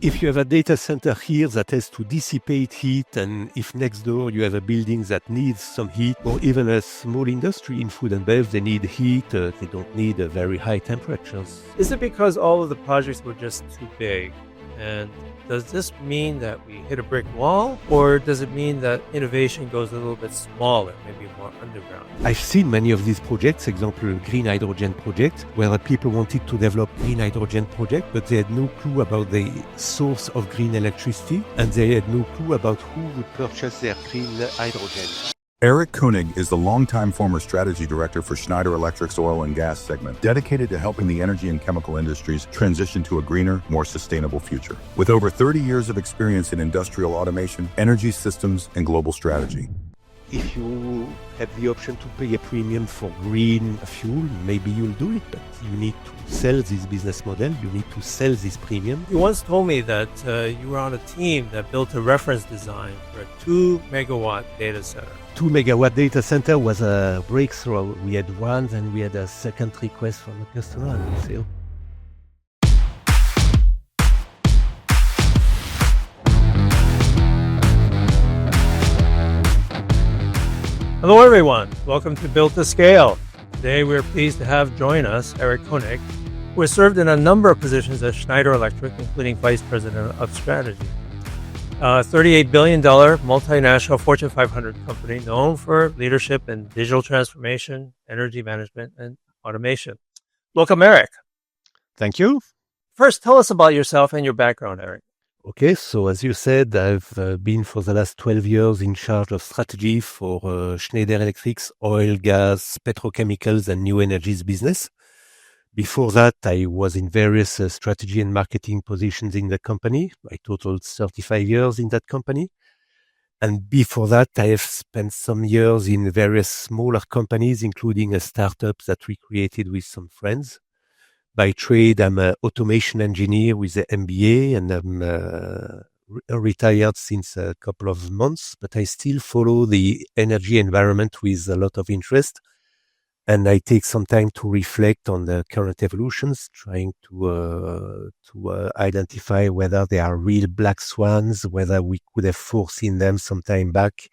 If you have a data center here that has to dissipate heat, and if next door you have a building that needs some heat, or even a small industry in food and bev, they need heat, they don't need very high temperatures. Is it because all of the projects were just too big? And does this mean that we hit a brick wall, or does it mean that innovation goes a little bit smaller, maybe more underground? I've seen many of these projects, example, green hydrogen project, where people wanted to develop green hydrogen project, but they had no clue about the source of green electricity, and they had no clue about who would purchase their green hydrogen. Eric Koenig is the longtime former strategy director for Schneider Electric's oil and gas segment, dedicated to helping the energy and chemical industries transition to a greener, more sustainable future. With over 30 years of experience in industrial automation, energy systems, and global strategy. If you have the option to pay a premium for green fuel, maybe you'll do it, but you need to sell this business model, you need to sell this premium. You once told me that you were on a team that built a reference design for a 2 megawatt data center. 2 megawatt data center was a breakthrough. We had one, and we had a second request from the customer, and we said, Hello everyone, welcome to Built to Scale. Today we're pleased to have join us Eric Koenig, who has served in a number of positions at Schneider Electric, including Vice President of Strategy. A $38 billion multinational Fortune 500 company known for leadership in digital transformation, energy management, and automation. Welcome, Eric. Thank you. First, tell us about yourself and your background, Eric. Okay, so as you said, I've been for the last 12 years in charge of strategy for Schneider Electric's oil, gas, petrochemicals, and new energies business. Before that, I was in various strategy and marketing positions in the company. I totaled 35 years in that company. And before that, I have spent some years in various smaller companies, including a startup that we created with some friends. By trade, I'm an automation engineer with an MBA, and I'm retired since a couple of months, but I still follow the energy environment with a lot of interest. And I take some time to reflect on the current evolutions, trying to identify whether they are real black swans, whether we could have foreseen them some time back,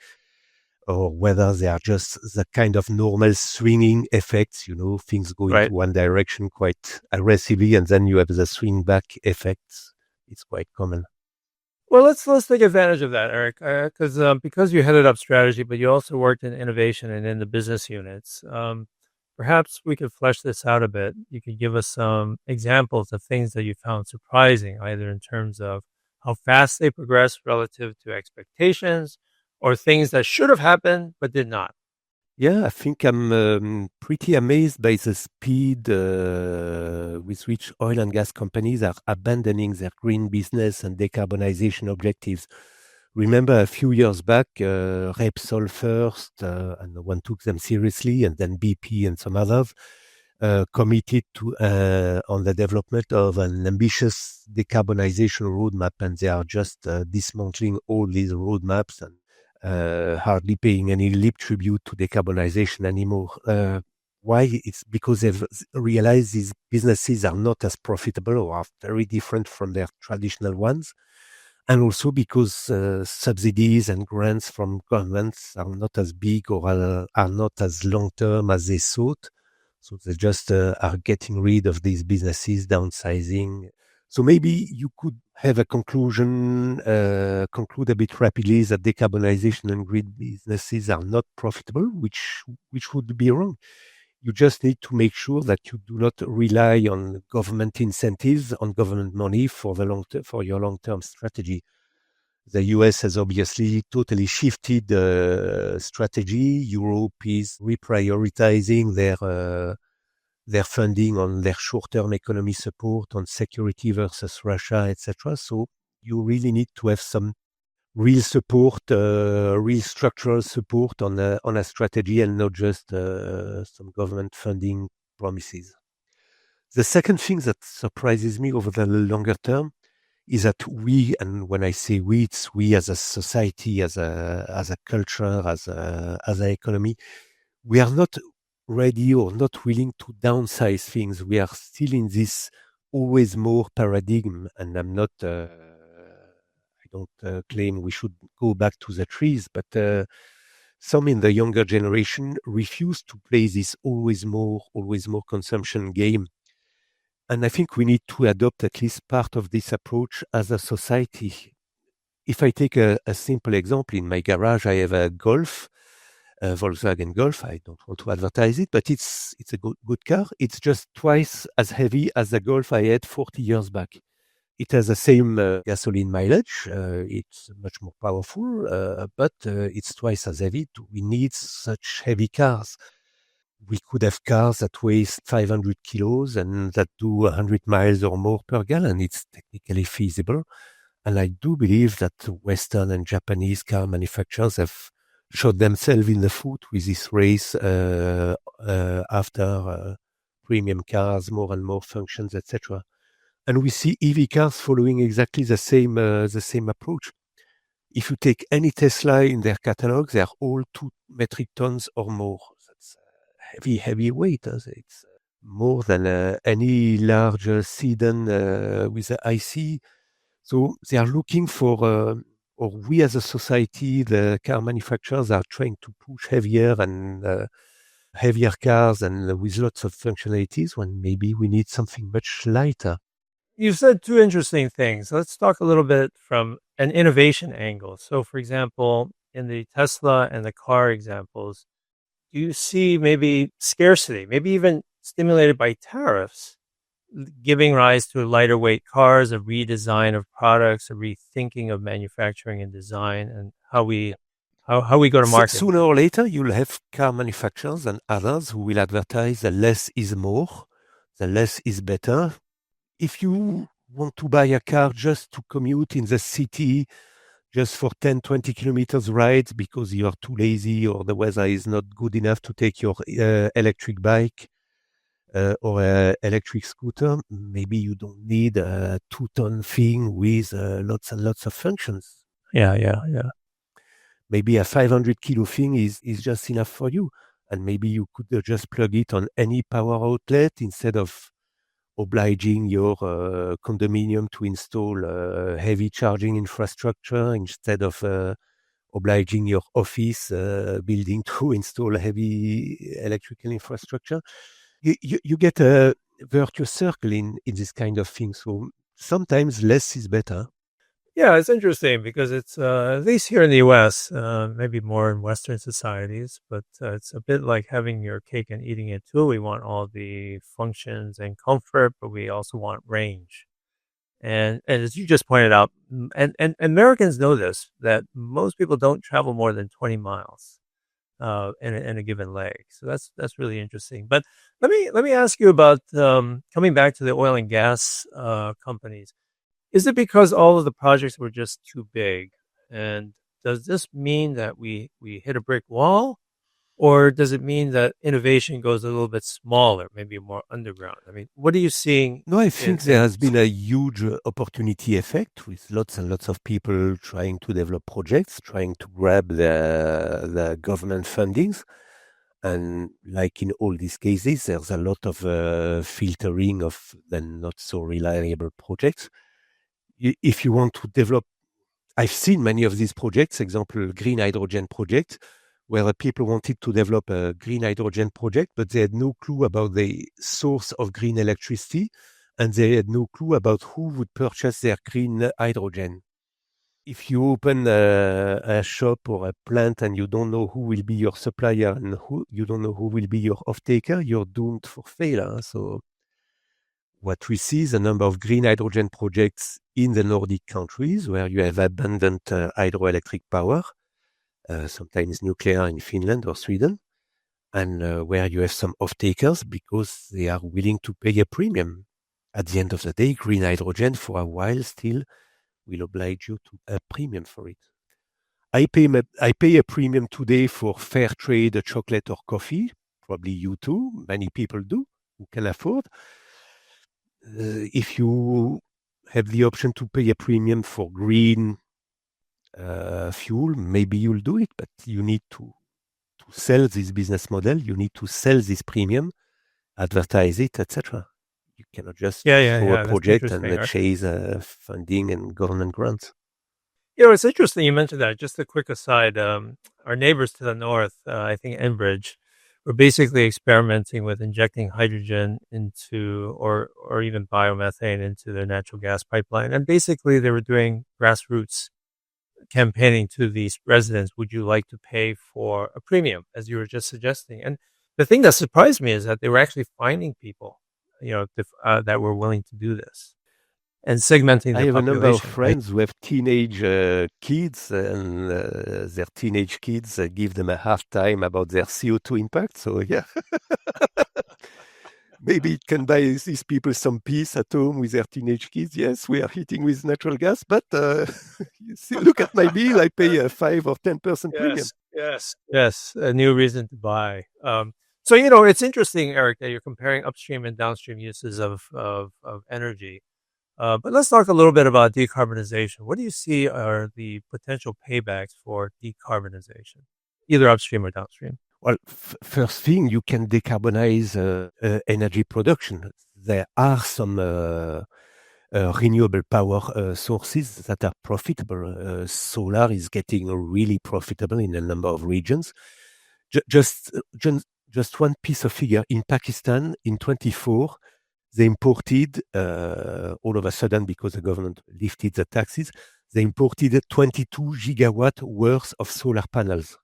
or whether they are just the kind of normal swinging effects, things go into one direction quite aggressively, and then you have the swing back effects. It's quite common. Well, let's take advantage of that, Eric, because you headed up strategy, but you also worked in innovation and in the business units. Perhaps we could flesh this out a bit. You could give us some examples of things that you found surprising, either in terms of how fast they progressed relative to expectations, or things that should have happened but did not. Yeah, I think I'm pretty amazed by the speed with which oil and gas companies are abandoning their green business and decarbonization objectives. Remember a few years back, Repsol first, and no one took them seriously, and then BP and some others committed to on the development of an ambitious decarbonization roadmap, and they are just dismantling all these roadmaps and hardly paying any lip tribute to decarbonization anymore. Why? It's because they've realized these businesses are not as profitable or are very different from their traditional ones. And also because subsidies and grants from governments are not as big or are not as long-term as they thought. So they just are getting rid of these businesses, downsizing. So maybe you could have a conclude a bit rapidly that decarbonization and green businesses are not profitable, which would be wrong. You just need to make sure that you do not rely on government incentives, on government money for your long-term strategy. The US has obviously totally shifted strategy. Europe is reprioritizing their funding on their short-term economy support, on security versus Russia, etc. So you really need to have some real support, real structural support on a strategy, and not just some government funding promises. The second thing that surprises me over the longer term is that we, and when I say we, it's we as a society, as a culture, as an economy, we are not ready or not willing to downsize things. We are still in this always more paradigm, and I'm not don't claim we should go back to the trees, but some in the younger generation refuse to play this always more consumption game. And I think we need to adopt at least part of this approach as a society. If I take a simple example, in my garage, I have a Golf, a Volkswagen Golf. I don't want to advertise it, but it's a good car. It's just twice as heavy as the Golf I had 40 years back. It has the same gasoline mileage. It's much more powerful, but it's twice as heavy. We need such heavy cars. We could have cars that weigh 500 kilos and that do 100 miles or more per gallon. It's technically feasible. And I do believe that Western and Japanese car manufacturers have shot themselves in the foot with this race after premium cars, more and more functions, etc. And we see EV cars following exactly the same approach. If you take any Tesla in their catalog, they are all 2 metric tons or more. That's heavy weight. It's more than any large sedan with an IC. So they are looking for, or we as a society, the car manufacturers are trying to push heavier and heavier cars and with lots of functionalities when maybe we need something much lighter. You've said two interesting things. Let's talk a little bit from an innovation angle. So, for example, in the Tesla and the car examples, do you see maybe scarcity, maybe even stimulated by tariffs, giving rise to lighter weight cars, a redesign of products, a rethinking of manufacturing and design, and how we go to market? Sooner or later, you'll have car manufacturers and others who will advertise the less is more, the less is better. If you want to buy a car just to commute in the city, just for 10, 20 kilometers rides because you're too lazy or the weather is not good enough to take your electric bike or electric scooter, maybe you don't need a 2-ton thing with lots and lots of functions. Yeah. Maybe a 500 kilo thing is just enough for you. And maybe you could just plug it on any power outlet instead of obliging your condominium to install heavy charging infrastructure, instead of obliging your office building to install heavy electrical infrastructure. You get a virtuous circle in this kind of thing. So sometimes less is better. Yeah, it's interesting because it's, at least here in the US, maybe more in Western societies, but it's a bit like having your cake and eating it too. We want all the functions and comfort, but we also want range. And as you just pointed out, and Americans know this, that most people don't travel more than 20 miles in a given leg. So that's really interesting. But let me ask you about coming back to the oil and gas companies. Is it because all of the projects were just too big? And does this mean that we hit a brick wall? Or does it mean that innovation goes a little bit smaller, maybe more underground? I mean, what are you seeing? No, I think there has been a huge opportunity effect with lots and lots of people trying to develop projects, trying to grab the government fundings. And like in all these cases, there's a lot of filtering of the not so reliable projects. If you want to develop, I've seen many of these projects, example, green hydrogen project, where people wanted to develop a green hydrogen project, but they had no clue about the source of green electricity, and they had no clue about who would purchase their green hydrogen. If you open a shop or a plant and you don't know who will be your supplier and you don't know who will be your off-taker, you're doomed for failure. So what we see is a number of green hydrogen projects in the Nordic countries where you have abundant hydroelectric power, sometimes nuclear in Finland or Sweden, and where you have some off-takers because they are willing to pay a premium. At the end of the day, green hydrogen for a while still will oblige you to a premium for it. I pay a premium today for fair trade chocolate or coffee. Probably you too. Many people do who can afford. If you have the option to pay a premium for green fuel, maybe you'll do it, but you need to sell this business model. You need to sell this premium, advertise it, etc. You cannot just show a project and chase funding and government grants. It's interesting you mentioned that. Just a quick aside. Our neighbors to the north, I think Enbridge, were basically experimenting with injecting hydrogen into, or even biomethane into their natural gas pipeline. And basically they were doing grassroots campaigning to these residents. Would you like to pay for a premium, as you were just suggesting? And the thing that surprised me is that they were actually finding people, that were willing to do this and segmenting I their have a number of population, right? friends who have teenage kids, and their teenage kids give them a hard time about their CO2 impact. So, yeah, maybe it can buy these people some peace at home with their teenage kids. Yes, we are heating with natural gas, but you see, look at my bill. I pay a 5 or 10% premium. Yes. A new reason to buy. So it's interesting, Eric, that you're comparing upstream and downstream uses of energy. But let's talk a little bit about decarbonization. What do you see are the potential paybacks for decarbonization, either upstream or downstream? Well, first thing, you can decarbonize energy production. There are some renewable power sources that are profitable. Solar is getting really profitable in a number of regions. Just one piece of figure. In Pakistan, in 24, they imported, all of a sudden, because the government lifted the taxes, they imported 22 gigawatt worth of solar panels.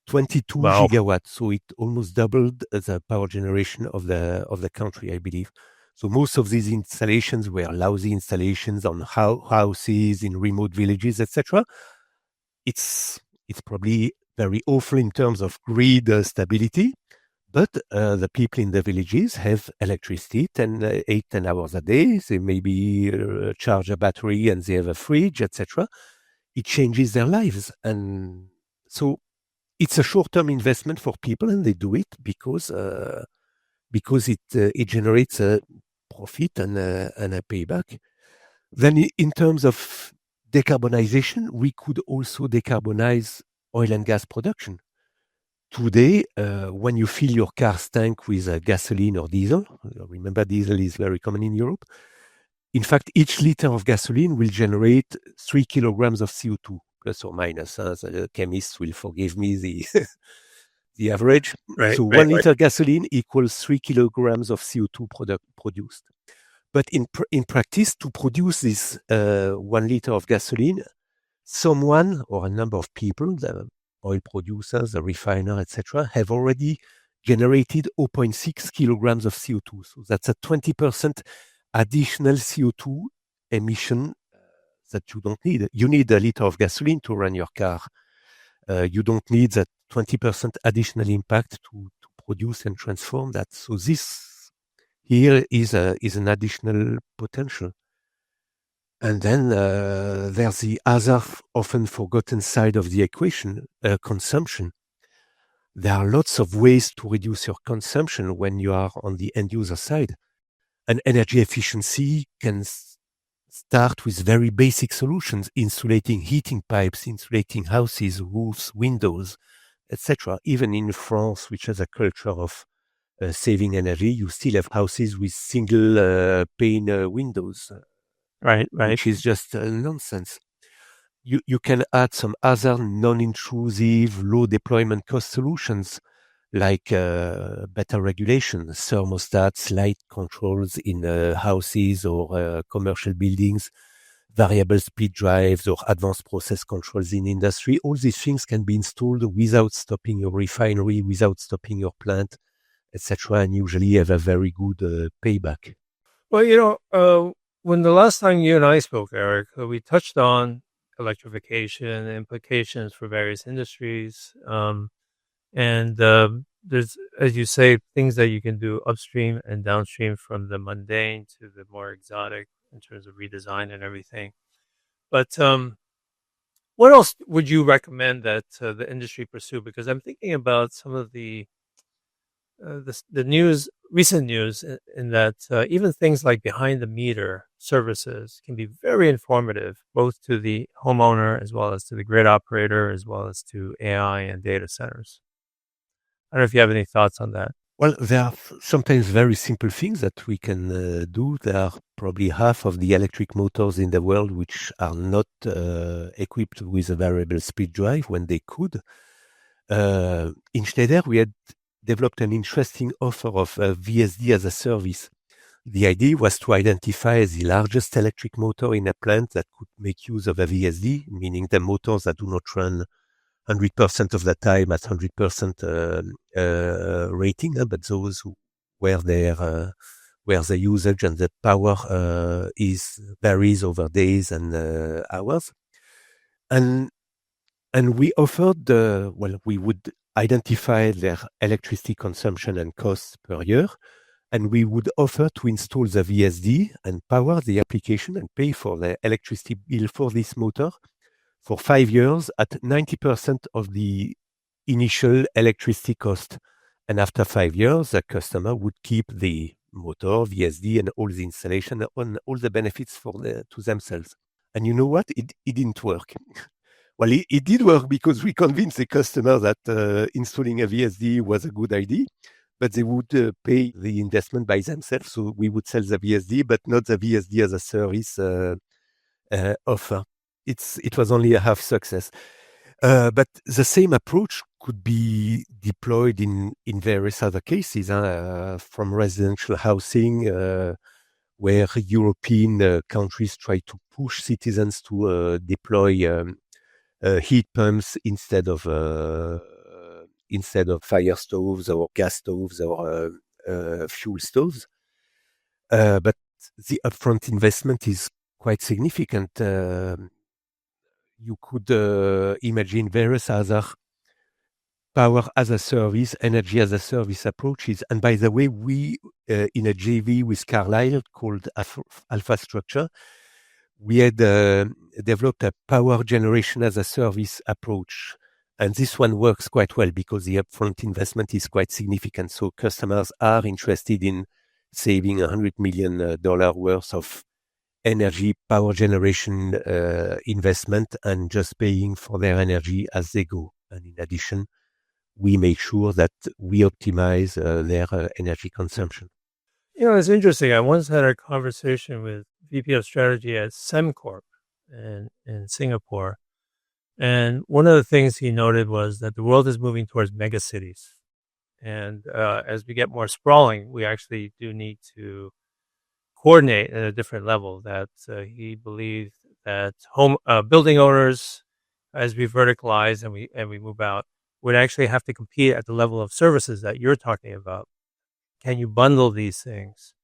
22 Wow. gigawatts. So it almost doubled the power generation of the country, I believe. So most of these installations were lousy installations on houses in remote villages, etc. It's probably very awful in terms of grid stability, but the people in the villages have electricity 10 hours a day. They maybe charge a battery and they have a fridge, etc. It changes their lives. And so it's a short-term investment for people, and they do it because it generates a profit and a payback. Then, in terms of decarbonization, we could also decarbonize oil and gas production. Today, when you fill your car's tank with gasoline or diesel, remember diesel is very common in Europe. In fact, each liter of gasoline will generate 3 kilograms of CO2, plus or minus. The chemists will forgive me the average. Right. So 1 liter gasoline equals 3 kilograms of CO2 produced. But in practice, to produce this 1 liter of gasoline, someone or a number of people, the oil producers, the refiner, etc., have already generated 0.6 kilograms of CO2. So that's a 20% additional CO2 emission that you don't need. You need a liter of gasoline to run your car. You don't need that 20% additional impact to produce and transform that. So this here is an additional potential. And then there's the other often forgotten side of the equation, consumption. There are lots of ways to reduce your consumption when you are on the end user side. And energy efficiency can start with very basic solutions, insulating heating pipes, insulating houses, roofs, windows, etc. Even in France, which has a culture of saving energy, you still have houses with single pane windows. Right. Which is just nonsense. You can add some other non-intrusive, low deployment cost solutions like better regulation, thermostats, light controls in houses or commercial buildings, variable speed drives or advanced process controls in industry. All these things can be installed without stopping your refinery, without stopping your plant, etc., and usually have a very good payback. Well, when the last time you and I spoke, Eric, we touched on electrification, implications for various industries, and there's, as you say, things that you can do upstream and downstream, from the mundane to the more exotic in terms of redesign and everything. But what else would you recommend that the industry pursue? Because I'm thinking about some of the recent news, in that even things like behind the meter services can be very informative, both to the homeowner as well as to the grid operator, as well as to AI and data centers. I don't know if you have any thoughts on that. Well, there are sometimes very simple things that we can do. There are probably half of the electric motors in the world which are not equipped with a variable speed drive when they could. In Schneider, we had developed an interesting offer of VSD as a service. The idea was to identify the largest electric motor in a plant that could make use of a VSD, meaning the motors that do not run 100% of the time at 100% rating, but those where the usage and the power varies over days and hours. And we offered, we would identify their electricity consumption and costs per year, and we would offer to install the VSD and power the application and pay for the electricity bill for this motor for 5 years at 90% of the initial electricity cost. And after 5 years, the customer would keep the motor, VSD, and all the installation and all the benefits to themselves. And you know what? It didn't work. Well, it did work because we convinced the customer that installing a VSD was a good idea, but they would pay the investment by themselves. So we would sell the VSD, but not the VSD as a service offer. It was only a half success. But the same approach could be deployed in various other cases, from residential housing, where European countries try to push citizens to deploy heat pumps instead of fire stoves or gas stoves or fuel stoves. But the upfront investment is quite significant. You could imagine various other power as a service, energy as a service approaches. And by the way, we, in a JV with Carlyle called Alpha Structure, we had developed a power generation as a service approach. And this one works quite well because the upfront investment is quite significant. So customers are interested in saving $100 million worth of energy power generation investment and just paying for their energy as they go. And in addition, we make sure that we optimize their energy consumption. You know, it's interesting. I once had a conversation with VP of Strategy at SemCorp in Singapore. And one of the things he noted was that the world is moving towards mega cities. And as we get more sprawling, we actually do need to coordinate at a different level. That he believed that building owners, as we verticalize and we move out, would actually have to compete at the level of services that you're talking about. Can you bundle these things?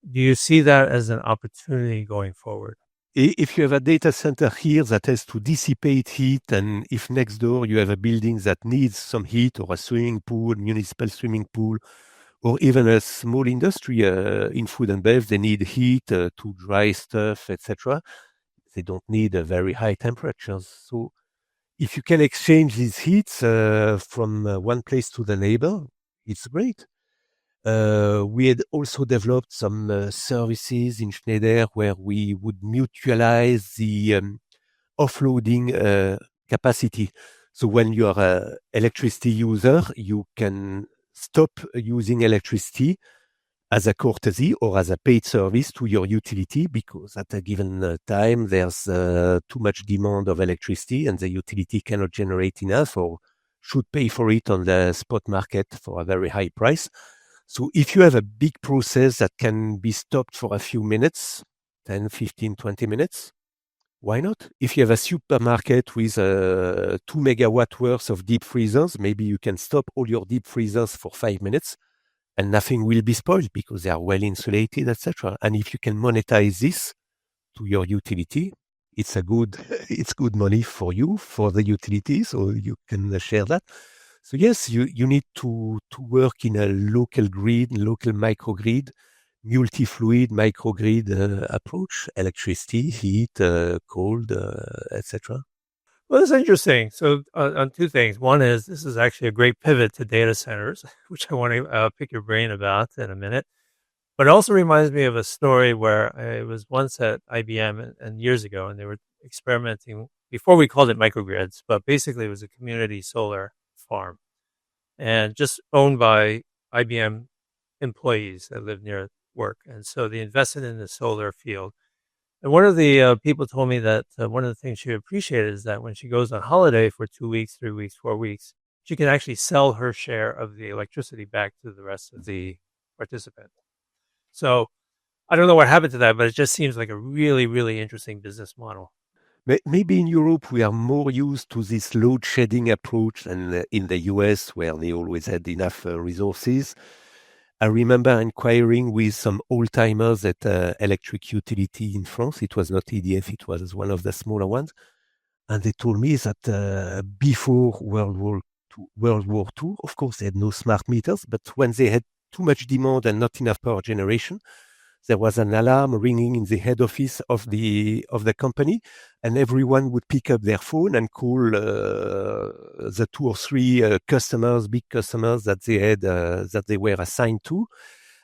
Do you see that as an opportunity going forward? If you have a data center here that has to dissipate heat, and if next door you have a building that needs some heat, or a swimming pool, municipal swimming pool, or even a small industry in food and bev, they need heat to dry stuff, etc. They don't need very high temperatures. So if you can exchange these heats from one place to the neighbor, it's great. We had also developed some services in Schneider where we would mutualize the offloading capacity. So when you're an electricity user, you can stop using electricity as a courtesy or as a paid service to your utility, because at a given time there's too much demand of electricity and the utility cannot generate enough or should pay for it on the spot market for a very high price. So if you have a big process that can be stopped for a few minutes, 10, 15, 20 minutes, why not? If you have a supermarket with 2 megawatt worth of deep freezers, maybe you can stop all your deep freezers for 5 minutes and nothing will be spoiled because they are well insulated, etc. And if you can monetize this to your utility, it's good money for you, for the utility, so you can share that. So yes, you need to work in a local grid, local microgrid, multi-fluid microgrid approach, electricity, heat, cold, etc. Well, that's interesting. So on two things. One is this is actually a great pivot to data centers, which I want to pick your brain about in a minute. But it also reminds me of a story where I was once at IBM and years ago, and they were experimenting before we called it microgrids, but basically it was a community solar farm and just owned by IBM employees that live near work. And so they invested in the solar field. And one of the people told me that one of the things she appreciated is that when she goes on holiday for 2 weeks, 3 weeks, 4 weeks, she can actually sell her share of the electricity back to the rest of the participants. So I don't know what happened to that, but it just seems like a really, really interesting business model. Maybe in Europe we are more used to this load shedding approach than in the US, where they always had enough resources. I remember inquiring with some old timers at electric utility in France. It was not EDF, it was one of the smaller ones. And they told me that before World War II, of course, they had no smart meters, but when they had too much demand and not enough power generation, there was an alarm ringing in the head office of the company, and everyone would pick up their phone and call the 2 or 3 big customers that they had that they were assigned to,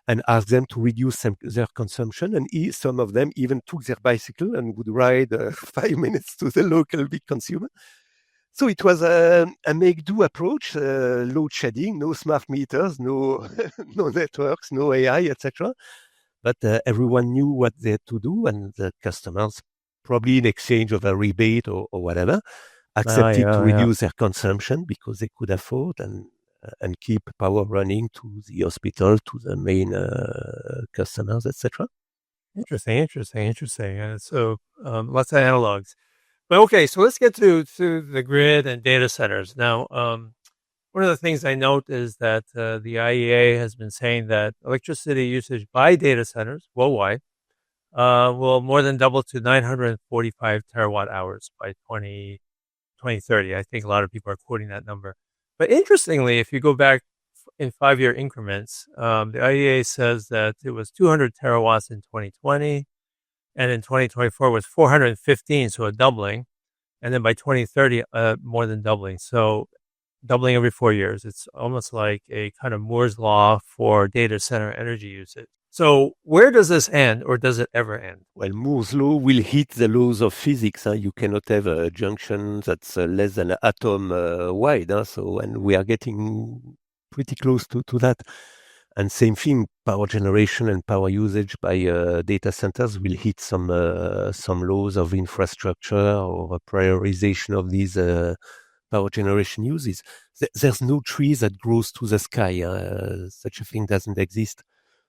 and ask them to reduce their consumption. And some of them even took their bicycle and would ride 5 minutes to the local big consumer. So it was a make-do approach, load shedding, no smart meters, no no networks, no AI, etc. But everyone knew what they had to do, and the customers, probably in exchange of a rebate or whatever, accepted to reduce their consumption because they could afford and keep power running to the hospital, to the main customers, etc. Interesting. And so lots of analogs. But okay, so let's get to the grid and data centers. Now, one of the things I note is that the IEA has been saying that electricity usage by data centers worldwide will more than double to 945 terawatt hours by 2030. I think a lot of people are quoting that number. But interestingly, if you go back in 5-year increments, the IEA says that it was 200 terawatts in 2020, and in 2024 was 415, so a doubling. And then by 2030, more than doubling. So doubling every 4 years. It's almost like a kind of Moore's law for data center energy usage. So where does this end, or does it ever end? Well, Moore's law will hit the laws of physics. You cannot have a junction that's less than an atom wide. And we are getting pretty close to that. And same thing, power generation and power usage by data centers will hit some laws of infrastructure or a prioritization of these power generation uses. There's no tree that grows to the sky. Such a thing doesn't exist.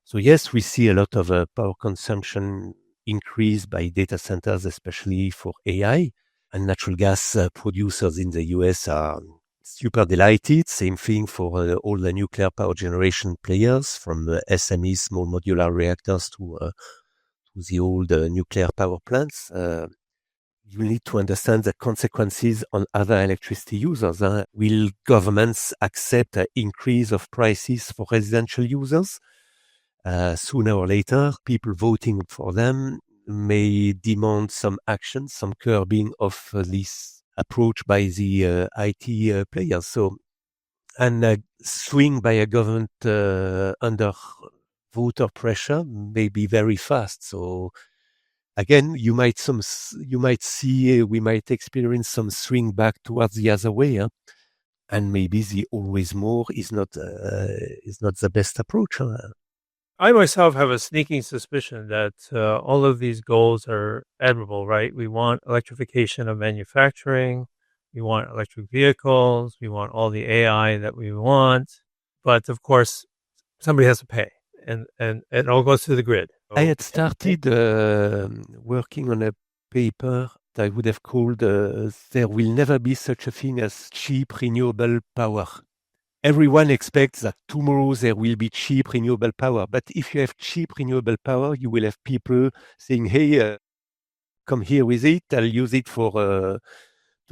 So yes, we see a lot of power consumption increase by data centers, especially for AI. And natural gas producers in the US are super delighted. Same thing for all the nuclear power generation players, from SMEs, small modular reactors, to the old nuclear power plants. You need to understand the consequences on other electricity users. Will governments accept an increase of prices for residential users? Sooner or later, people voting for them may demand some action, some curbing of this approach by the IT players. So, and a swing by a government under voter pressure may be very fast. So, again, we might experience some swing back towards the other way, and maybe the always more is not the best approach. I myself have a sneaking suspicion that all of these goals are admirable, right? We want electrification of manufacturing. We want electric vehicles. We want all the AI that we want. But of course, somebody has to pay, and it all goes to the grid. I had started working on a paper that I would have called There Will Never Be Such a Thing as Cheap Renewable Power. Everyone expects that tomorrow there will be cheap renewable power. But if you have cheap renewable power, you will have people saying, hey, come here with it. I'll use it to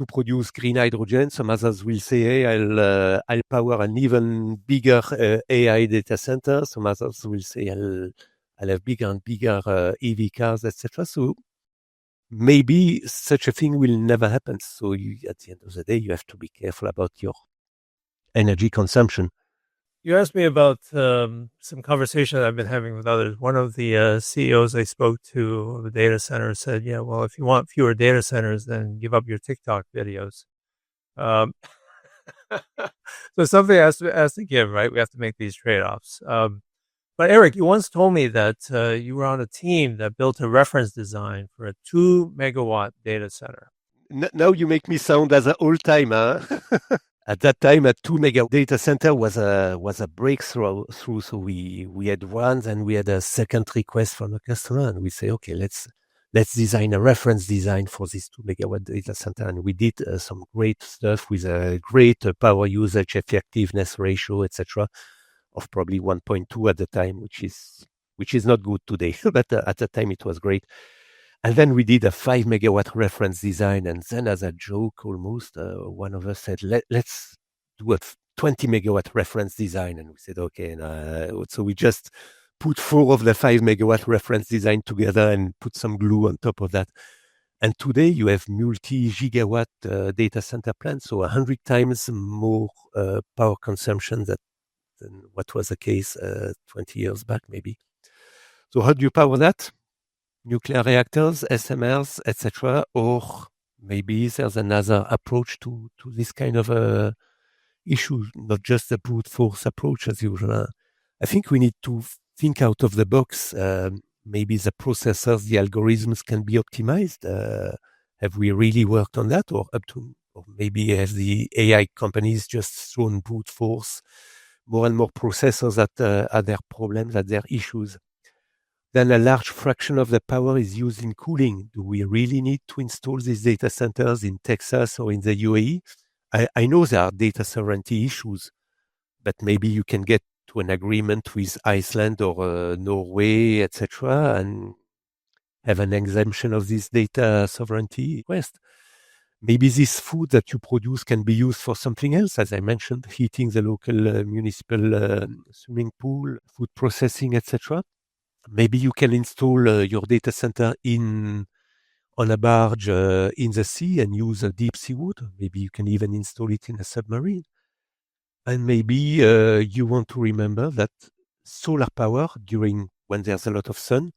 produce green hydrogen. Some others will say, hey, I'll power an even bigger AI data center. Some others will say, I'll have bigger and bigger EV cars, etc. So maybe such a thing will never happen. So at the end of the day, you have to be careful about your energy consumption. You asked me about some conversation I've been having with others. One of the CEOs I spoke to of a data center said, yeah, well, if you want fewer data centers, then give up your TikTok videos. So something has to give, right? We have to make these trade-offs. But Eric, you once told me that you were on a team that built a reference design for a 2 megawatt data center. Now you make me sound as an old timer. At that time, a 2 megawatt data center was a breakthrough. So we had one, and we had a second request from the customer, and we say, okay, let's design a reference design for this 2 megawatt data center, and we did some great stuff with a great power usage effectiveness ratio, etc., of probably 1.2 at the time, which is not good today, but at the time it was great. And then we did a 5 megawatt reference design. And then, as a joke almost, one of us said, let's do a 20 megawatt reference design. And we said, okay. And, so we just put 4 of the 5 megawatt reference design together and put some glue on top of that. And today you have multi-gigawatt data center plants, so 100 times more power consumption than what was the case 20 years back, maybe. So how do you power that? Nuclear reactors, SMRs, etc., or maybe there's another approach to this kind of issue, not just the brute force approach as usual. I think we need to think out of the box. Maybe the processors, the algorithms can be optimized. Have we really worked on that, or maybe have the AI companies just thrown brute force more and more processors at their problems, at their issues? Then a large fraction of the power is used in cooling. Do we really need to install these data centers in Texas or in the UAE? I know there are data sovereignty issues, but maybe you can get to an agreement with Iceland or Norway, etc., and have an exemption of this data sovereignty request. Maybe this food that you produce can be used for something else, as I mentioned, heating the local municipal swimming pool, food processing, etc. Maybe you can install your data center on a barge in the sea and use deep sea water. Maybe you can even install it in a submarine. And maybe you want to remember that solar power when there's a lot of sun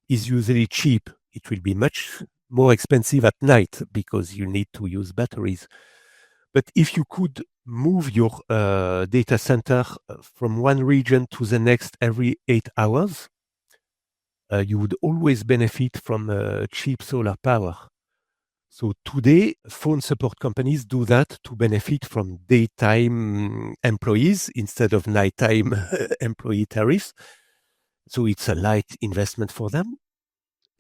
is usually cheap. It will be much more expensive at night because you need to use batteries. But if you could move your data center from one region to the next every 8 hours, you would always benefit from cheap solar power. So today, phone support companies do that to benefit from daytime employees instead of nighttime employee tariffs. So it's a light investment for them.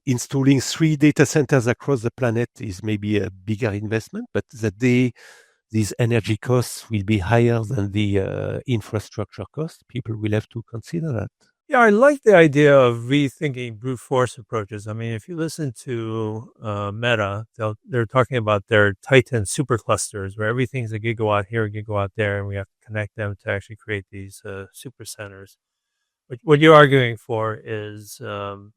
Installing 3 data centers across the planet is maybe a bigger investment, but these energy costs will be higher than the infrastructure costs. People will have to consider that. Yeah, I like the idea of rethinking brute force approaches. I mean, if you listen to Meta, they're talking about their Titan superclusters, where everything's a gigawatt here, a gigawatt there, and we have to connect them to actually create these super centers. What you're arguing for is kind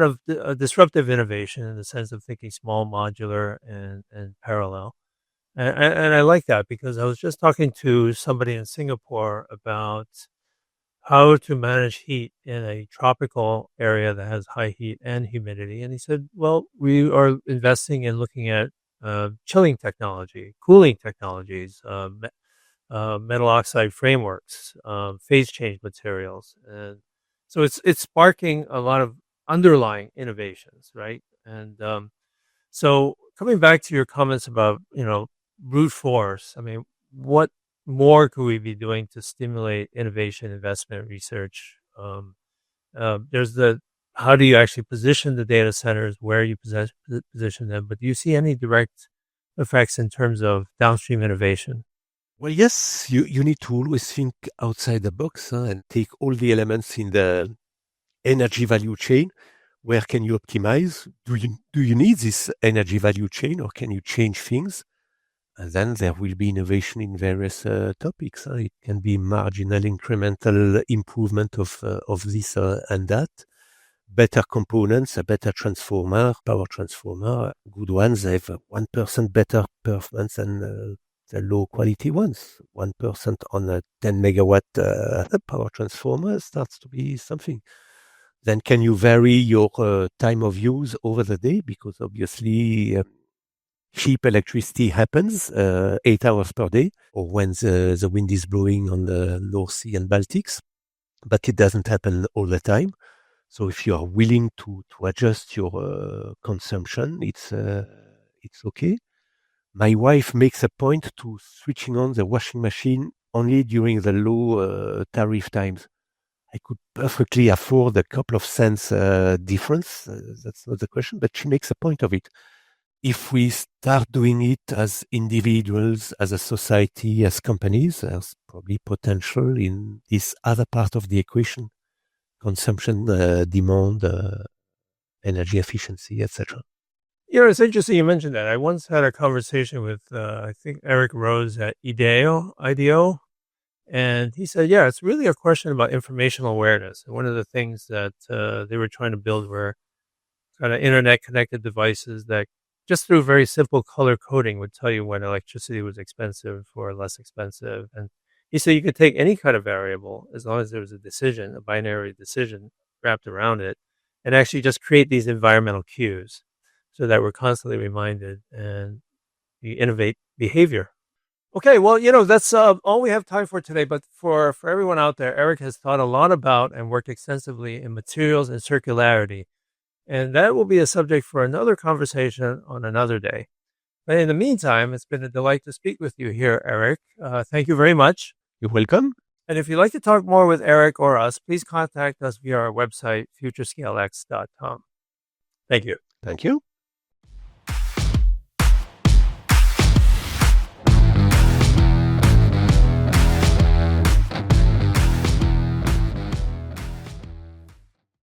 of a disruptive innovation in the sense of thinking small, modular, and parallel. And I like that because I was just talking to somebody in Singapore about how to manage heat in a tropical area that has high heat and humidity. And he said, well, we are investing in looking at chilling technology, cooling technologies, metal oxide frameworks, phase change materials. And so it's sparking a lot of underlying innovations, right? And so coming back to your comments about, brute force, I mean, what more could we be doing to stimulate innovation, investment, research? There's how do you actually position the data centers, where you position them, but do you see any direct effects in terms of downstream innovation? Well, yes, you need to always think outside the box and take all the elements in the energy value chain. Where can you optimize? Do you need this energy value chain, or can you change things? And then there will be innovation in various topics. It can be marginal, incremental improvement of this and that. Better components, a better transformer, power transformer, good ones have 1% better performance than the low quality ones. 1% on a 10 megawatt power transformer starts to be something. Then can you vary your time of use over the day? Because obviously cheap electricity happens 8 hours per day, or when the wind is blowing on the North Sea and Baltics, but it doesn't happen all the time. So if you are willing to adjust your consumption, it's okay. My wife makes a point to switching on the washing machine only during the low tariff times. I could perfectly afford a couple of cents difference. That's not the question, but she makes a point of it. If we start doing it as individuals, as a society, as companies, there's probably potential in this other part of the equation: consumption, demand, energy efficiency, etc. It's interesting you mentioned that. I once had a conversation with, I think, Eric Rose at IDEO, and he said, yeah, it's really a question about informational awareness. And one of the things that they were trying to build were kind of internet connected devices that just through very simple color coding would tell you when electricity was expensive or less expensive. And he said you could take any kind of variable as long as there was a decision, a binary decision wrapped around it, and actually just create these environmental cues so that we're constantly reminded and you innovate behavior. Okay, well, that's all we have time for today. But for everyone out there, Eric has thought a lot about and worked extensively in materials and circularity. And that will be a subject for another conversation on another day. But in the meantime, it's been a delight to speak with you here, Eric. Thank you very much. You're welcome. And if you'd like to talk more with Eric or us, please contact us via our website, futurescalex.com. Thank you. Thank you.